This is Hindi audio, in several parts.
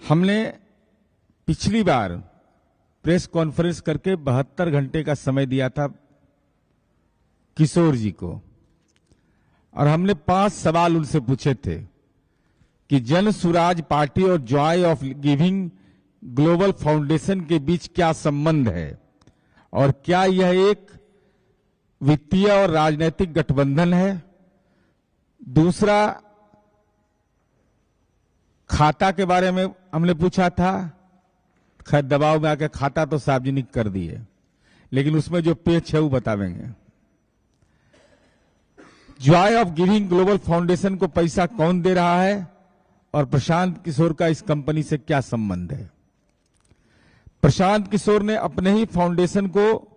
हमने पिछली बार प्रेस कॉन्फ्रेंस करके 72 घंटे का समय दिया था किशोर जी को, और हमने 5 सवाल उनसे पूछे थे कि जन सुराज पार्टी और Joy of Giving Global foundation के बीच क्या संबंध है और क्या यह एक वित्तीय और राजनीतिक गठबंधन है। दूसरा, खाता के बारे में हमने पूछा था, खैर दबाव में आकर खाता तो सार्वजनिक कर दिए, लेकिन उसमें जो पेच है वो बतावेंगे। Joy of Giving Global Foundation को पैसा कौन दे रहा है और प्रशांत किशोर का इस कंपनी से क्या संबंध है। प्रशांत किशोर ने अपने ही फाउंडेशन को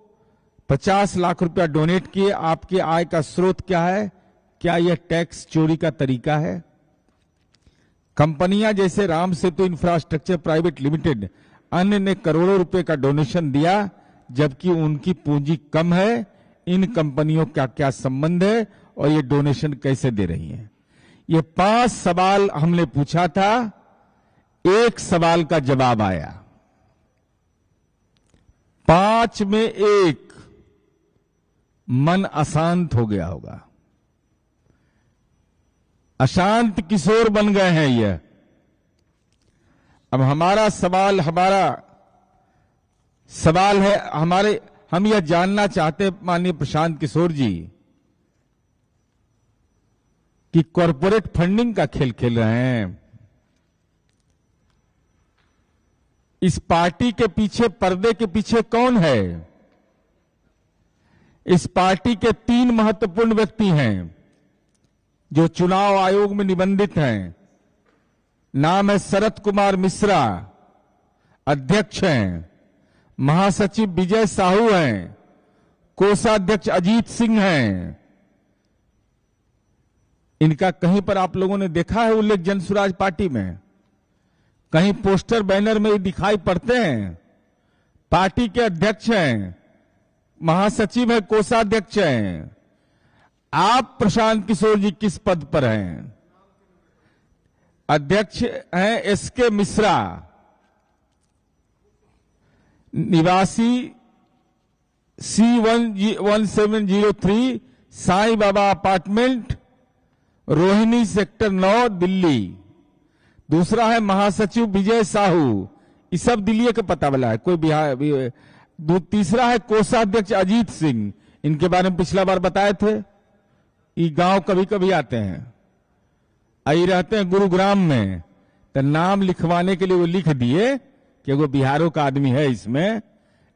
50 लाख रुपया डोनेट किए। आपकी आय का स्रोत क्या है? क्या यह टैक्स चोरी का तरीका है? कंपनियां जैसे Ram Setu infrastructure private limited अन्य ने करोड़ों रुपए का डोनेशन दिया जबकि उनकी पूंजी कम है। इन कंपनियों का क्या संबंध है और ये डोनेशन कैसे दे रही हैं? ये 5 सवाल हमने पूछा था, 1 सवाल का जवाब आया। 5 में 1, मन अशांत हो गया होगा। अशांत किशोर बन गए हैं ये। अब हमारा सवाल है, हम यह जानना चाहते माननीय प्रशांत किशोर जी कि कॉरपोरेट फंडिंग का खेल खेल रहे हैं। इस पार्टी के पीछे, पर्दे के पीछे कौन है? इस पार्टी के 3 महत्वपूर्ण व्यक्ति हैं जो चुनाव आयोग में निबंधित हैं। नाम है शरद कुमार मिश्रा, अध्यक्ष हैं। महासचिव विजय साहू हैं। कोषाध्यक्ष अजीत सिंह हैं। इनका कहीं पर आप लोगों ने देखा है उल्लेख जन सुराज पार्टी में? कहीं पोस्टर बैनर में दिखाई पड़ते हैं? पार्टी के अध्यक्ष हैं, महासचिव है, कोषाध्यक्ष हैं। आप प्रशांत किशोर जी किस पद पर हैं? अध्यक्ष हैं एसके मिश्रा, निवासी C1703 Sai Baba apartment, Rohini sector 9 Delhi. दूसरा है महासचिव विजय साहू, ये सब दिल्ली का पता वाला है, कोई बिहार। तीसरा है कोषाध्यक्ष अजीत सिंह, इनके बारे में पिछला बार बताए थे। ये गांव कभी कभी आते हैं, आई रहते हैं गुरुग्राम में, तो नाम लिखवाने के लिए वो लिख दिए कि वो बिहारों का आदमी है इसमें,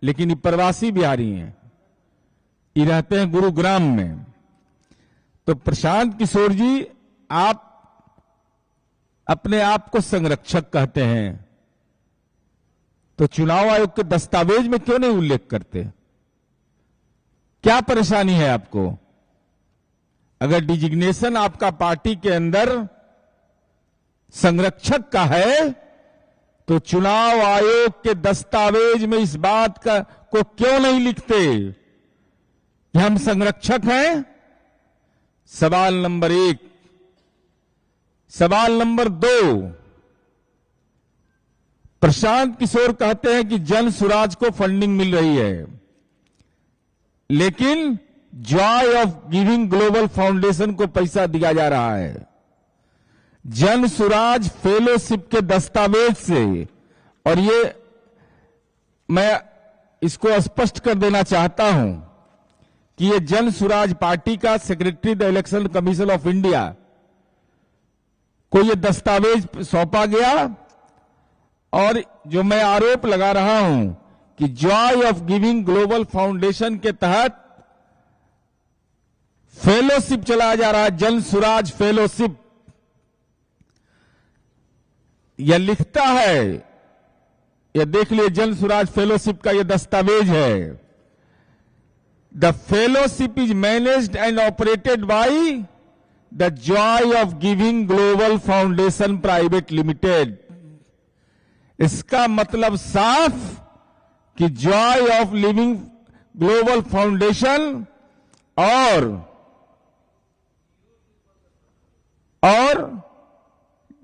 लेकिन ये प्रवासी बिहारी हैं। ये रहते हैं गुरुग्राम में। तो प्रशांत किशोर जी, आप अपने आप को संरक्षक कहते हैं, तो चुनाव आयोग के दस्तावेज में क्यों नहीं उल्लेख करते? क्या परेशानी है आपको? अगर डिजिग्नेशन आपका पार्टी के अंदर संरक्षक का है तो चुनाव आयोग के दस्तावेज में इस बात को क्यों नहीं लिखते कि हम संरक्षक हैं? सवाल नंबर 1। सवाल नंबर 2, प्रशांत किशोर कहते हैं कि जन सुराज को फंडिंग मिल रही है, लेकिन Joy of Giving Global Foundation को पैसा दिया जा रहा है। जन सुराज फेलोशिप के दस्तावेज से, और ये मैं इसको स्पष्ट कर देना चाहता हूं कि ये जन सुराज पार्टी का secretary the election commission of India को ये दस्तावेज सौंपा गया, और जो मैं आरोप लगा रहा हूं कि Joy of Giving Global foundation के तहत फेलोशिप चलाया जा रहा है, जन सुराज फेलोशिप। यह लिखता है, यह देख लिए, जन सुराज फेलोशिप का यह दस्तावेज है। The fellowship is managed and operated by the Joy of Giving Global foundation private limited. इसका मतलब साफ कि Joy of living global foundation और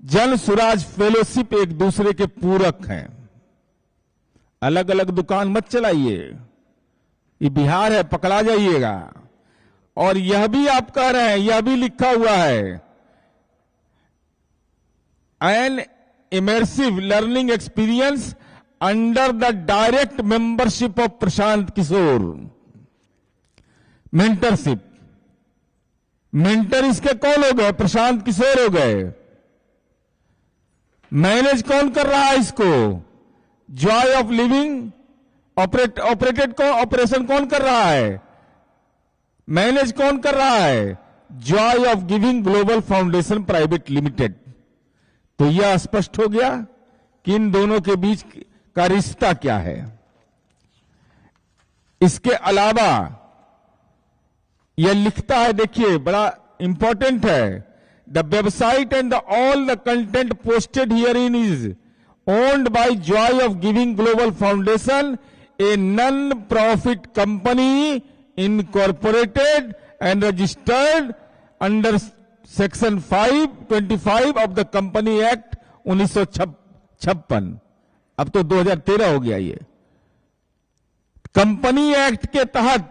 जन स्वराज फेलोशिप एक दूसरे के पूरक हैं। अलग अलग दुकान मत चलाइए, ये बिहार है, पकड़ा जाइएगा। और यह भी आप कह रहे हैं, यह भी लिखा हुआ है, an immersive learning experience under the direct membership of Prashant Kishor. Mentorship, mentor इसके कौन हो गए? प्रशांत किशोर हो गए। मैनेज कौन कर रहा है इसको? जॉय ऑफ लिविंग ऑपरेटेड को ऑपरेशन कौन कर रहा है? मैनेज कौन कर रहा है? Joy of Giving Global foundation private limited. तो यह स्पष्ट हो गया कि इन दोनों के बीच का रिश्ता क्या है। इसके अलावा यह लिखता है, देखिए बड़ा इंपॉर्टेंट है, the website and all the content posted here in is owned by Joy of Giving Global foundation, a non profit company incorporated and registered under section 525 of the Company Act 1956। अब तो 2013 हो गया। ये कंपनी एक्ट के तहत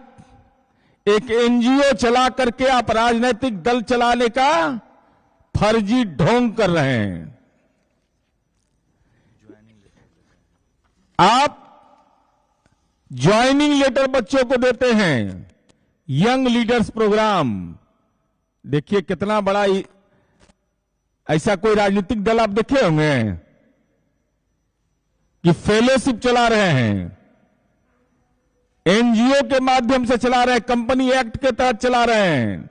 एक एनजीओ चला करके आप राजनीतिक दल चलाने का फर्जी ढोंग कर रहे हैं। आप ज्वाइनिंग लेटर बच्चों को देते हैं, यंग लीडर्स प्रोग्राम। देखिए कितना बड़ा ऐसा कोई राजनीतिक दल आप देखे होंगे कि फेलोशिप चला रहे हैं, एनजीओ के माध्यम से चला रहे हैं, कंपनी एक्ट के तहत चला रहे हैं,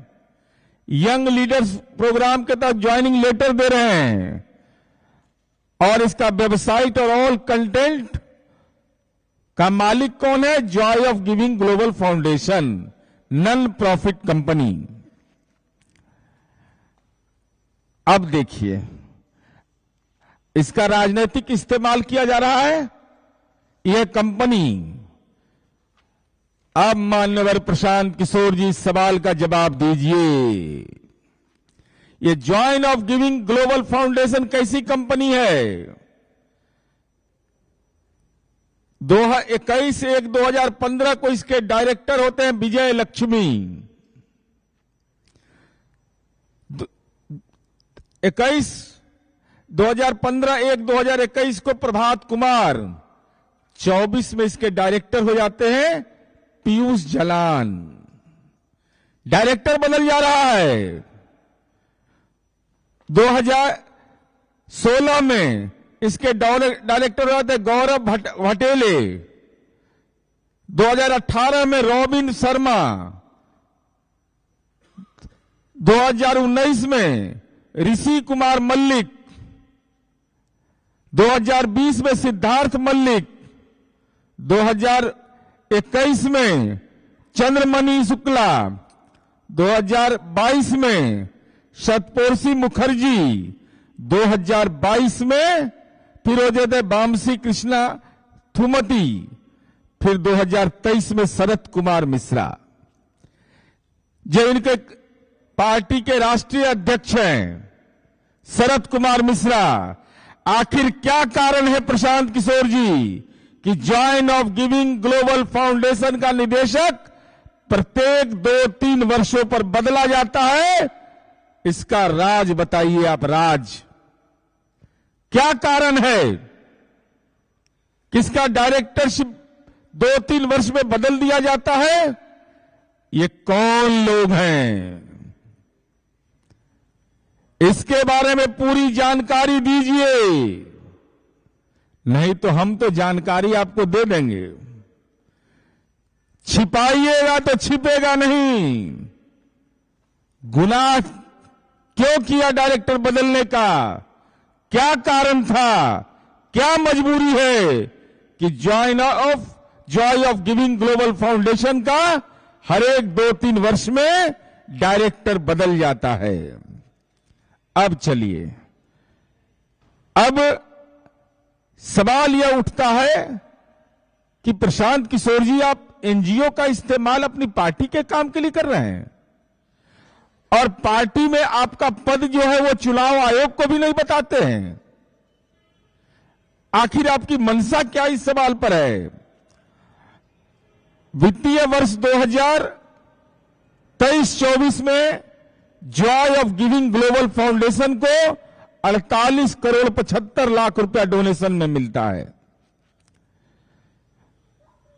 यंग लीडर्स प्रोग्राम के तहत ज्वाइनिंग लेटर दे रहे हैं, और इसका वेबसाइट और ऑल कंटेंट का मालिक कौन है? Joy of Giving Global foundation, non profit company. अब देखिए इसका राजनीतिक इस्तेमाल किया जा रहा है, यह कंपनी। अब मान्यवर प्रशांत किशोर जी इस सवाल का जवाब दीजिए, यह Joy of Giving Global foundation कैसी कंपनी है? 21/1/2015 को इसके डायरेक्टर होते हैं विजय लक्ष्मी। 2015/1/2021 को प्रभात कुमार। 24 में इसके डायरेक्टर हो जाते हैं पीयूष जलान। डायरेक्टर बदल जा रहा है। 2016 में इसके डायरेक्टर होते गौरव भटेले। 2018 में रॉबिन शर्मा। 2019 में ऋषि कुमार मल्लिक। 2020 में सिद्धार्थ मल्लिक। 2021 में चंद्रमणि शुक्ला। 2022 में शतपोर्शी मुखर्जी। 2022 में फिरोजोदय बामसी कृष्णा थुमती। फिर 2023 में शरद कुमार मिश्रा, जो इनके पार्टी के राष्ट्रीय अध्यक्ष हैं, शरद कुमार मिश्रा। आखिर क्या कारण है प्रशांत किशोर जी कि Joy of Giving Global foundation का निदेशक प्रत्येक 2-3 वर्षों पर बदला जाता है? इसका राज बताइए आप, राज क्या कारण है? किसका डायरेक्टरशिप 2-3 वर्ष में बदल दिया जाता है? ये कौन लोग हैं? इसके बारे में पूरी जानकारी दीजिए, नहीं तो हम तो जानकारी आपको दे देंगे। छिपाइएगा तो छिपेगा नहीं। गुनाह क्यों किया डायरेक्टर बदलने का? क्या कारण था? क्या मजबूरी है कि Joy of Giving Global foundation का हर एक 2-3 वर्ष में डायरेक्टर बदल जाता है? अब चलिए, अब सवाल यह उठता है कि प्रशांत किशोर जी, आप एनजीओ का इस्तेमाल अपनी पार्टी के काम के लिए कर रहे हैं। और पार्टी में आपका पद जो है वो चुनाव आयोग को भी नहीं बताते हैं। आखिर आपकी मंशा क्या इस सवाल पर है? वित्तीय वर्ष 2023-24 में Joy of Giving Global Foundation को 48 करोड़ 75 लाख रुपया डोनेशन में मिलता है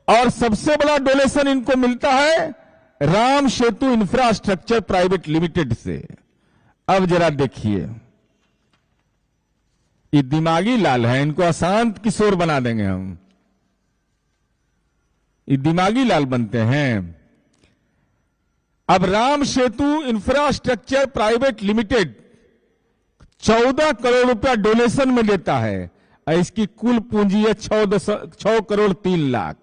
और सबसे बड़ा डोनेशन इनको मिलता है Ram Setu infrastructure private limited से। अब जरा देखिए, ये दिमागी लाल है, इनको अशांत किशोर बना देंगे हम। ये दिमागी लाल बनते हैं। अब Ram Setu infrastructure private limited 14 crore रुपया डोनेशन में देता है और इसकी कुल पूंजी है 6 करोड़ 3 लाख।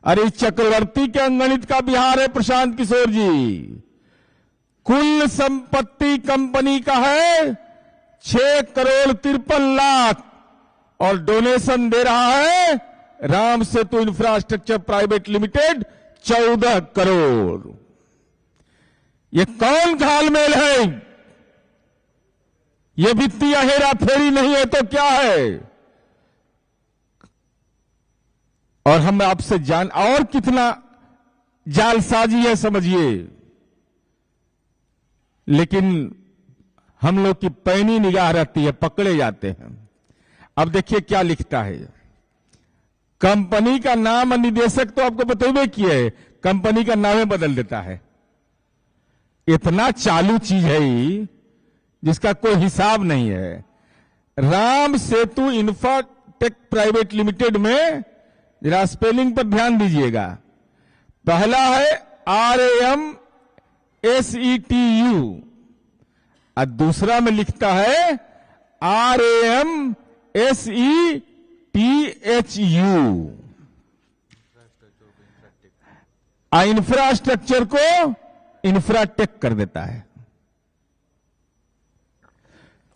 अरे चक्रवर्ती के अंगणित का बिहार है प्रशांत किशोर जी। कुल संपत्ति कंपनी का है 6 करोड़ 53 लाख और डोनेशन दे रहा है Ram Setu infrastructure private limited 14 crore. ये कौन घालमेल है? ये वित्तीय हेराफेरी नहीं है तो क्या है? और हम आपसे जान और कितना जालसाजी है समझिए, लेकिन हम लोग की पैनी निगाह रहती है, पकड़े जाते हैं। अब देखिए क्या लिखता है। कंपनी का नाम और निदेशक तो आपको बतौबे किए, कंपनी का नाम बदल देता है। इतना चालू चीज है ही जिसका कोई हिसाब नहीं है। Ram Setu Infratech private limited में जरा स्पेलिंग पर ध्यान दीजिएगा। पहला है RAMSETU और दूसरा में लिखता है RAMSETHU। इंफ्रास्ट्रक्चर को इंफ्राटेक कर देता है।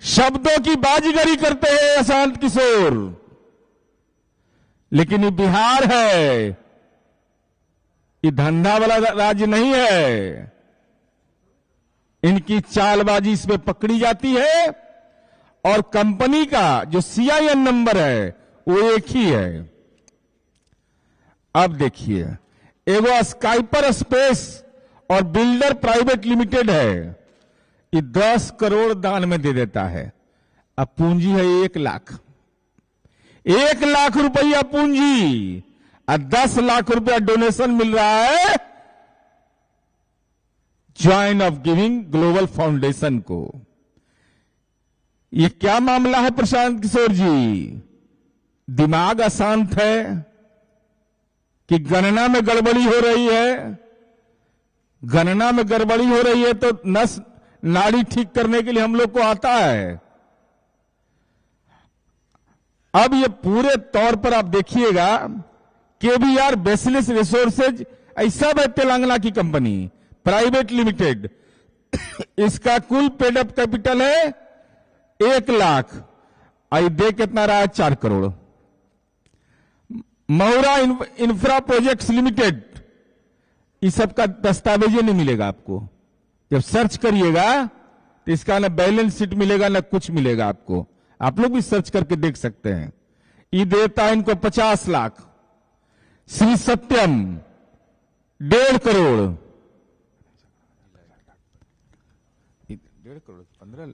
शब्दों की बाजीगरी करते हैं अशांत किशोर, लेकिन ये बिहार है, ये धंधा वाला राज्य नहीं है। इनकी चालबाजी इसमें पकड़ी जाती है और कंपनी का जो CIN नंबर है वो एक ही है। अब देखिए, एगो स्काइपर स्पेस और बिल्डर प्राइवेट लिमिटेड है, ये 10 करोड़ दान में दे देता है। अब पूंजी है 1 लाख, 1 लाख रुपया पूंजी और 10 लाख रुपया डोनेशन मिल रहा है join of Giving Global Foundation को। ये क्या मामला है प्रशांत किशोर जी? दिमाग अशांत है कि गणना में गड़बड़ी हो रही है? गणना में गड़बड़ी हो रही है तो नस नाड़ी ठीक करने के लिए हम लोग को आता है। अब ये पूरे तौर पर आप देखिएगा, KBR बेसिलिस रिसोर्सेज ऐसा है तेलंगाना की कंपनी प्राइवेट लिमिटेड। इसका कुल पेड अप कैपिटल है 1 लाख, आई दे कितना रहा है 4 करोड़। मौरा इंफ्रा प्रोजेक्ट्स लिमिटेड, इस सब का दस्तावेज नहीं मिलेगा आपको। जब सर्च करिएगा तो इसका ना बैलेंस शीट मिलेगा ना कुछ मिलेगा आपको। आप लोग भी सर्च करके देख सकते हैं। ये देता है इनको 50 लाख। श्री सत्यम 1.5 करोड़, 1.5 करोड़ 15।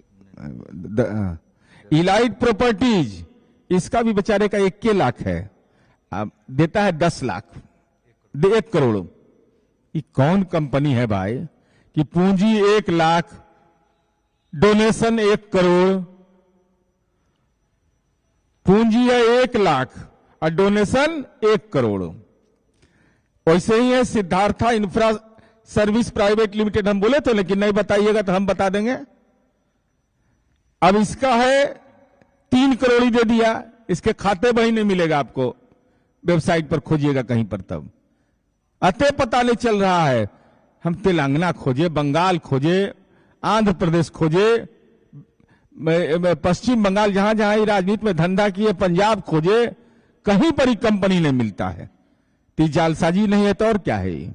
इलाइट प्रॉपर्टीज, इसका भी बेचारे का 1 लाख है, अब देता है 10 लाख, 1 करोड़। ये कौन कंपनी है भाई कि पूंजी 1 लाख, डोनेशन 1 करोड़? पूंजी है 1 लाख और डोनेशन 1 करोड़। वैसे ही है Siddhartha infra service private limited, हम बोले थे लेकिन नहीं बताइएगा तो हम बता देंगे। अब इसका है 3 करोड़ ही दे दिया, इसके खाते में ही नहीं मिलेगा आपको, वेबसाइट पर खोजिएगा कहीं पर, तब अतः पता नहीं चल रहा है। हम तेलंगाना खोजे, बंगाल खोजे, आंध्र प्रदेश खोजे, पश्चिम बंगाल, जहां जहां ये राजनीति में धंधा किए, पंजाब खोजे, कहीं पर ही कंपनी नहीं मिलता है। तो जालसाजी नहीं है तो और क्या है?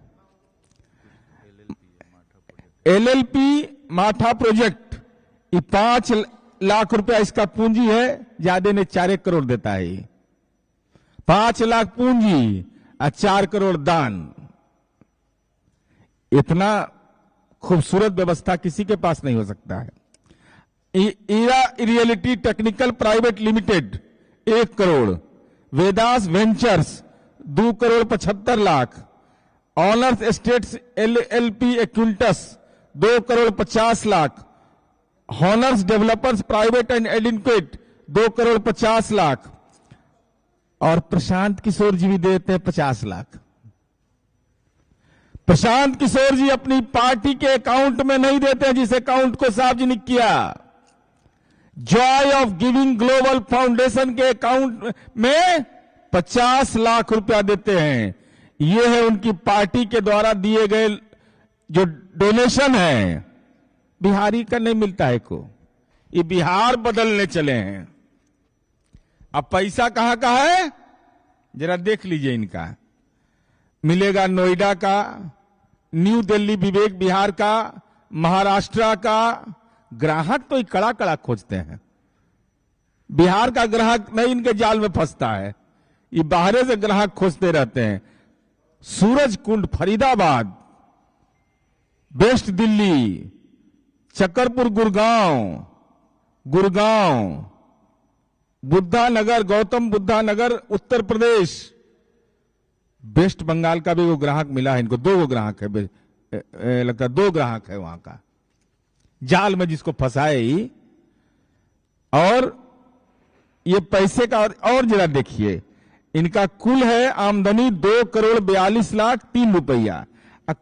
एलएलपी माठा प्रोजेक्ट, ये 5 लाख रुपया इसका पूंजी है, ज्यादा ने 4 करोड़ देता है। 5 लाख पूंजी और 4 करोड़ दान। इतना खूबसूरत व्यवस्था किसी के पास नहीं हो सकता है। Ira realty technical private limited 1 crore, Vedas ventures 2 crore 75 lakh, honours estates LLP एक्विंटस 2 crore 50 lakh, honours developers private and adequate 2 crore 50 lakh, और प्रशांत किशोर जी भी देते हैं 50 लाख। प्रशांत किशोर जी अपनी पार्टी के अकाउंट में नहीं देते, जिस अकाउंट को सार्वजनिक किया, Joy of Giving Global foundation के अकाउंट में 50 लाख रुपया देते हैं। ये है उनकी पार्टी के द्वारा दिए गए जो डोनेशन है। बिहारी का नहीं मिलता है को, ये बिहार बदलने चले हैं। अब पैसा कहां का है जरा देख लीजिए। इनका मिलेगा नोएडा का, न्यू दिल्ली विवेक बिहार का, महाराष्ट्र का। ग्राहक तो कड़ा कड़ा खोजते हैं, बिहार का ग्राहक नहीं इनके जाल में फंसता है, ये बाहर से ग्राहक खोजते रहते हैं। सूरज कुंड फरीदाबाद, वेस्ट दिल्ली, चकरपुर गुड़गांव, बुद्धा नगर, गौतम बुद्धा नगर उत्तर प्रदेश। वेस्ट बंगाल का भी वो ग्राहक मिला है इनको, 2 ग्राहक है, लगता है 2 ग्राहक है वहां का, जाल में जिसको फंसाए ही। और ये पैसे का और जरा देखिए, इनका कुल है आमदनी 2 करोड़ 42 लाख 3 रुपया।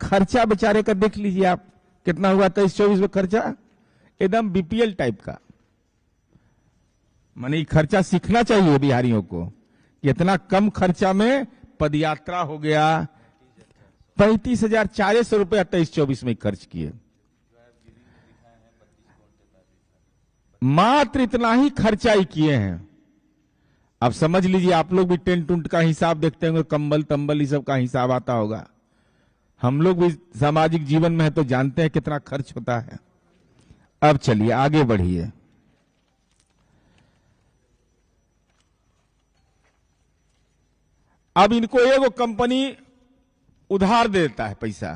खर्चा बेचारे का देख लीजिए आप कितना हुआ 23-24 में खर्चा, एकदम बीपीएल टाइप का। माने खर्चा सीखना चाहिए बिहारियों को, इतना कम खर्चा में पदयात्रा हो गया। 35,400 रुपया 23-24 में खर्च किए, मात्र इतना ही खर्चा ही किए हैं। अब समझ लीजिए, आप लोग भी टेंट उंट का हिसाब देखते होंगे, कंबल तंबल ये सब का हिसाब आता होगा। हम लोग भी सामाजिक जीवन में है तो जानते हैं कितना खर्च होता है। अब चलिए आगे बढ़िए। अब इनको एगो कंपनी उधार दे देता है पैसा।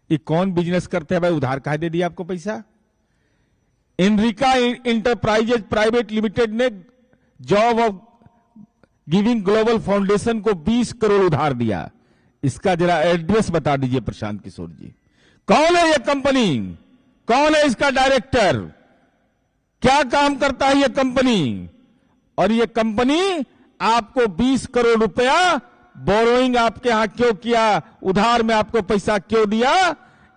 ये कौन बिजनेस करते हैं भाई, उधार काहे दे दिया आपको पैसा? एनरिका इंटरप्राइजेज प्राइवेट लिमिटेड ने job of Giving Global Foundation को 20 करोड़ उधार दिया। इसका जरा एड्रेस बता दीजिए प्रशांत किशोर जी। कौन है ये कंपनी, कौन है इसका डायरेक्टर, क्या काम करता है ये कंपनी? और ये कंपनी आपको 20 करोड़ रुपया बोरोइंग आपके यहां क्यों किया, उधार में आपको पैसा क्यों दिया?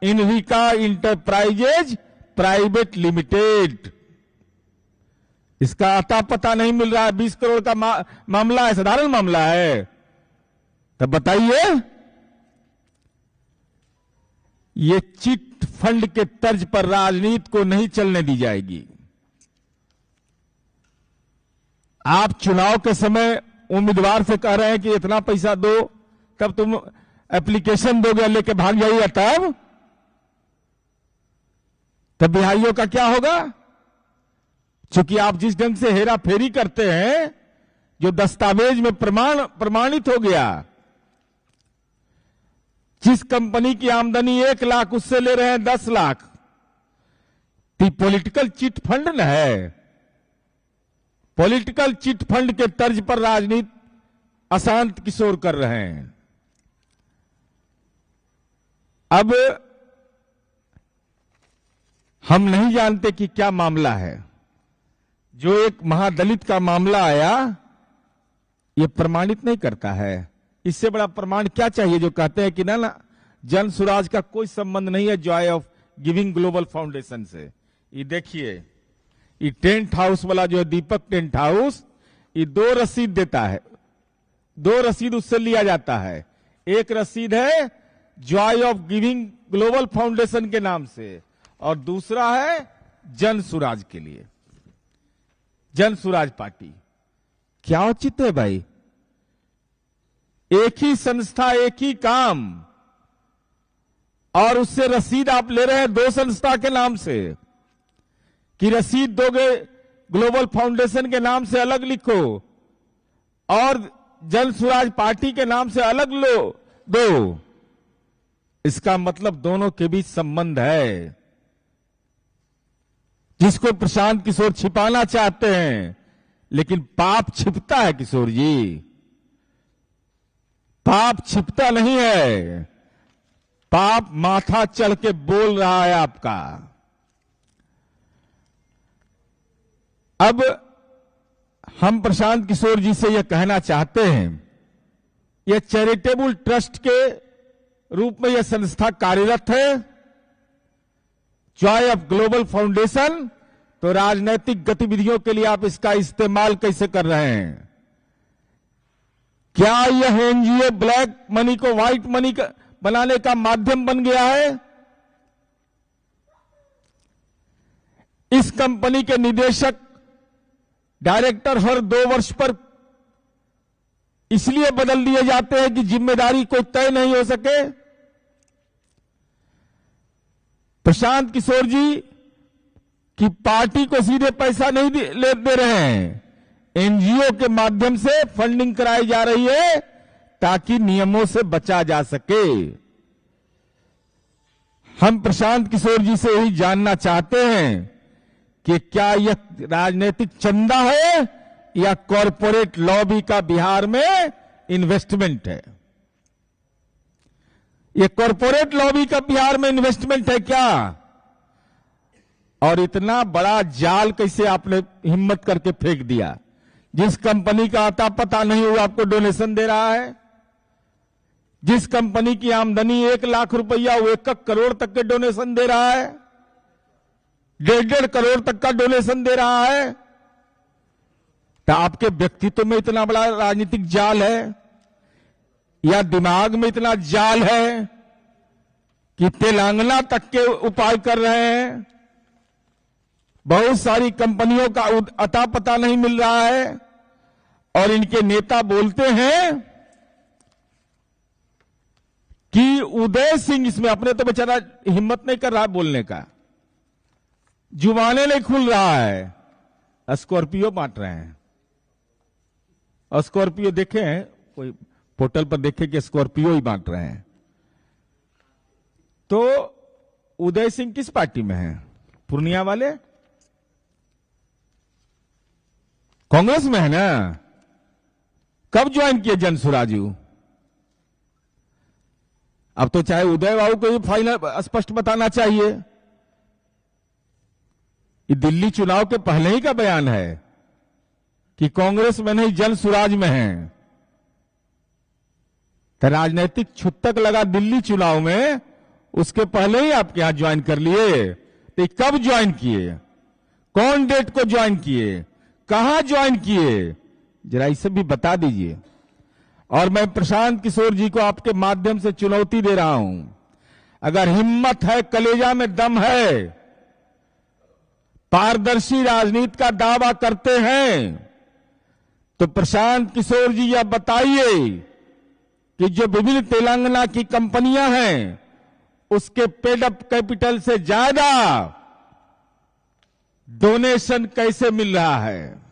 एनरिका इंटरप्राइजेज प्राइवेट लिमिटेड। इसका अता पता नहीं मिल रहा है। 20 करोड़ का मामला है, साधारण मामला है? तब बताइए, ये चिट फंड के तर्ज पर राजनीति को नहीं चलने दी जाएगी। आप चुनाव के समय उम्मीदवार से कह रहे हैं कि इतना पैसा दो, तब तुम एप्लीकेशन दोगे लेके भाग जाइएगा, तब बिहारियों का क्या होगा? क्योंकि आप जिस ढंग से हेरा फेरी करते हैं, जो दस्तावेज में प्रमाणित हो गया, जिस कंपनी की आमदनी 1 लाख उससे ले रहे हैं 10 लाख। तो पॉलिटिकल चिट फंड न है। पॉलिटिकल चिट फंड के तर्ज पर राजनीति अशांत किशोर कर रहे हैं। अब हम नहीं जानते कि क्या मामला है। जो एक महादलित का मामला आया, यह प्रमाणित नहीं करता है। इससे बड़ा प्रमाण क्या चाहिए जो कहते हैं कि ना जन सुराज का कोई संबंध नहीं है Joy of Giving Global foundation से। ये देखिए, ये टेंट हाउस वाला जो है दीपक टेंट हाउस, ये 2 रसीद देता है। 2 रसीद उससे लिया जाता है। एक रसीद है Joy of Giving Global foundation के नाम से, और दूसरा है जन सुराज के लिए, जन सुराज पार्टी। क्या औचित्य है भाई? एक ही संस्था, एक ही काम। और उससे रसीद आप ले रहे हैं 2 संस्था के नाम से, कि रसीद दोगे ग्लोबल फाउंडेशन के नाम से अलग लिखो और जन स्वराज पार्टी के नाम से अलग दो। इसका मतलब दोनों के बीच संबंध है, जिसको प्रशांत किशोर छिपाना चाहते हैं। लेकिन पाप छिपता है किशोर जी, पाप छिपता नहीं है, पाप माथा चढ़ के बोल रहा है आपका। अब हम प्रशांत किशोर जी से यह कहना चाहते हैं, यह चैरिटेबल ट्रस्ट के रूप में यह संस्था कार्यरत है, जॉय ऑफ ग्लोबल फाउंडेशन। तो राजनीतिक गतिविधियों के लिए आप इसका इस्तेमाल कैसे कर रहे हैं? क्या यह एनजीओ ब्लैक मनी को व्हाइट मनी बनाने का माध्यम बन गया है? इस कंपनी के निदेशक डायरेक्टर हर 2 वर्ष पर इसलिए बदल दिए जाते हैं कि जिम्मेदारी कोई तय नहीं हो सके। प्रशांत किशोर जी की पार्टी को सीधे पैसा नहीं दे रहे हैं, एनजीओ के माध्यम से फंडिंग कराई जा रही है ताकि नियमों से बचा जा सके। हम प्रशांत किशोर जी से यही जानना चाहते हैं कि क्या यह राजनीतिक चंदा है या कॉरपोरेट लॉबी का बिहार में इन्वेस्टमेंट है? यह कॉरपोरेट लॉबी का बिहार में इन्वेस्टमेंट है क्या? और इतना बड़ा जाल कैसे आपने हिम्मत करके फेंक दिया? जिस कंपनी का आता पता नहीं वो आपको डोनेशन दे रहा है, जिस कंपनी की आमदनी 1 लाख रुपया वो 1 करोड़ तक के डोनेशन दे रहा है, 1.5 करोड़ तक का डोनेशन दे रहा है। तो आपके व्यक्तित्व में इतना बड़ा राजनीतिक जाल है या दिमाग में इतना जाल है कि तेलंगाना तक के उपाय कर रहे हैं? बहुत सारी कंपनियों का अता पता नहीं मिल रहा है और इनके नेता बोलते हैं कि उदय सिंह इसमें, अपने तो बेचारा हिम्मत नहीं कर रहा बोलने का, जुबाने नहीं खुल रहा है, स्कॉर्पियो बांट रहे हैं। और स्कॉर्पियो देखे हैं, कोई पोर्टल पर देखे कि स्कॉर्पियो ही बांट रहे हैं। तो उदय सिंह किस पार्टी में है? पूर्णिया वाले कांग्रेस में है ना? कब ज्वाइन किए जन सुराजू? अब तो चाहे उदय बाबू को भी फाइनल स्पष्ट बताना चाहिए। ये दिल्ली चुनाव के पहले ही का बयान है कि कांग्रेस में नहीं जन सुराज में है। तो राजनीतिक छुतक लगा दिल्ली चुनाव में, उसके पहले ही आपके यहां ज्वाइन कर लिए। तो कब ज्वाइन किए? कौन डेट को ज्वाइन किए? कहां ज्वाइन किए? जरा इसे भी बता दीजिए। और मैं प्रशांत किशोर जी को आपके माध्यम से चुनौती दे रहा हूं, अगर हिम्मत है, कलेजा में दम है, पारदर्शी राजनीति का दावा करते हैं, तो प्रशांत किशोर जी यह बताइए कि जो विभिन्न तेलंगाना की कंपनियां हैं उसके पेड अप कैपिटल से ज्यादा डोनेशन कैसे मिल रहा है?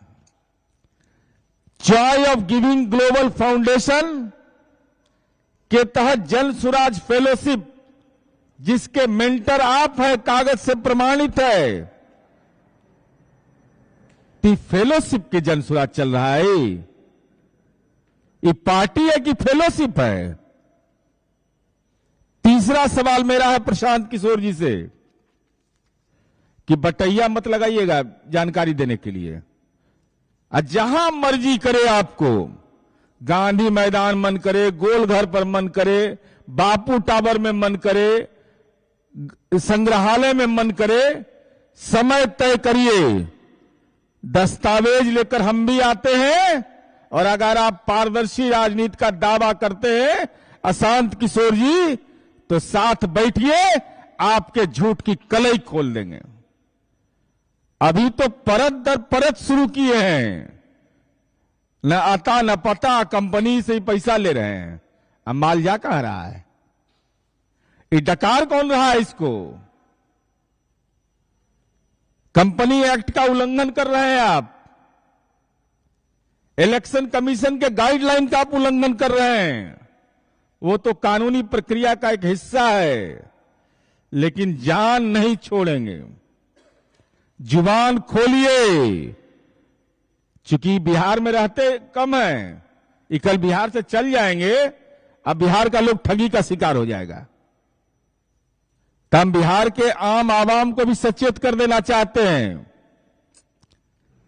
Joy of Giving Global foundation के तहत जन सुराज फेलोशिप, जिसके मेंटर आप हैं, कागज से प्रमाणित है, फेलोशिप के जन सुराज चल रहा है। ये पार्टी है कि फेलोशिप है? तीसरा सवाल मेरा है प्रशांत किशोर जी से कि बटैया मत लगाइएगा जानकारी देने के लिए। जहां मर्जी करे आपको, गांधी मैदान मन करे, गोल घर पर मन करे, बापू टावर में मन करे, संग्रहालय में मन करे, समय तय करिए। दस्तावेज लेकर हम भी आते हैं, और अगर आप पारदर्शी राजनीति का दावा करते हैं अशांत किशोर जी, तो साथ बैठिए, आपके झूठ की कलई खोल देंगे। अभी तो परत दर परत शुरू किए हैं, न आता न पता, कंपनी से ही पैसा ले रहे हैं। अब माल जा कहां रहा है? ये डकार कौन रहा है इसको? कंपनी एक्ट का उल्लंघन कर रहे हैं आप, इलेक्शन कमीशन के गाइडलाइन का आप उल्लंघन कर रहे हैं। वो तो कानूनी प्रक्रिया का एक हिस्सा है, लेकिन जान नहीं छोड़ेंगे। जुबान खोलिए, चूंकि बिहार में रहते कम हैं, ये कल बिहार से चल जाएंगे, अब बिहार का लोग ठगी का शिकार हो जाएगा। तो हम बिहार के आम आवाम को भी सचेत कर देना चाहते हैं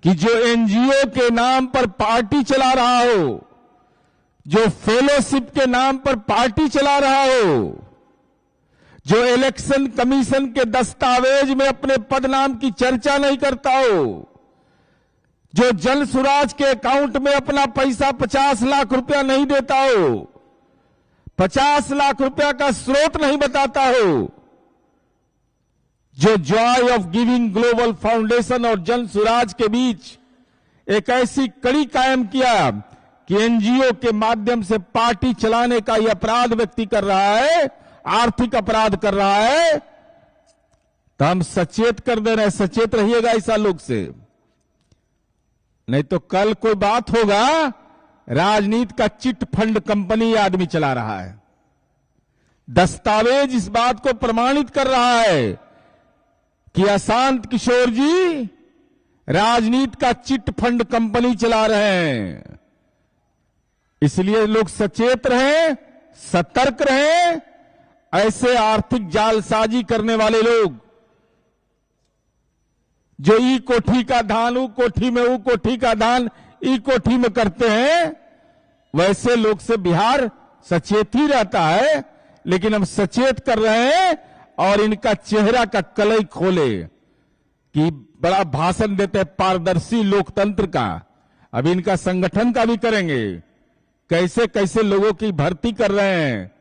कि जो एनजीओ के नाम पर पार्टी चला रहा हो, जो फेलोशिप के नाम पर पार्टी चला रहा हो, जो इलेक्शन कमीशन के दस्तावेज में अपने पदनाम की चर्चा नहीं करता हो, जो जन सुराज के अकाउंट में अपना पैसा 50 लाख रुपया नहीं देता हो, 50 लाख रुपया का स्रोत नहीं बताता हो, जो Joy of Giving Global foundation और जन सुराज के बीच एक ऐसी कड़ी कायम किया कि एनजीओ के माध्यम से पार्टी चलाने का यह अपराध व्यक्ति कर रहा है, आर्थिक अपराध कर रहा है, तो हम सचेत कर दे रहे हैं। सचेत रहिएगा ऐसा लोग से, नहीं तो कल कोई बात होगा, राजनीति का चिट फंड कंपनी आदमी चला रहा है। दस्तावेज इस बात को प्रमाणित कर रहा है कि अशांत किशोर जी राजनीति का चिट फंड कंपनी चला रहे हैं। इसलिए लोग सचेत रहें, सतर्क रहें। ऐसे आर्थिक जालसाजी करने वाले लोग जो ई कोठी का दान ऊ कोठी में, ऊ कोठी का दान ई कोठी में करते हैं, वैसे लोग से बिहार सचेत ही रहता है। लेकिन हम सचेत कर रहे हैं और इनका चेहरा का कलई खोले कि बड़ा भाषण देते हैं पारदर्शी लोकतंत्र का। अब इनका संगठन का भी करेंगे, कैसे कैसे लोगों की भर्ती कर रहे हैं,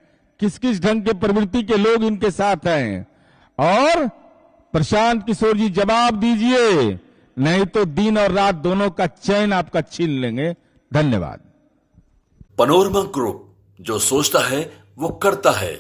किस किस ढंग के प्रवृत्ति के लोग इनके साथ हैं। और प्रशांत किशोर जी जवाब दीजिए, नहीं तो दिन और रात दोनों का चैन आपका छीन लेंगे। धन्यवाद। पैनोरमा ग्रुप, जो सोचता है वो करता है।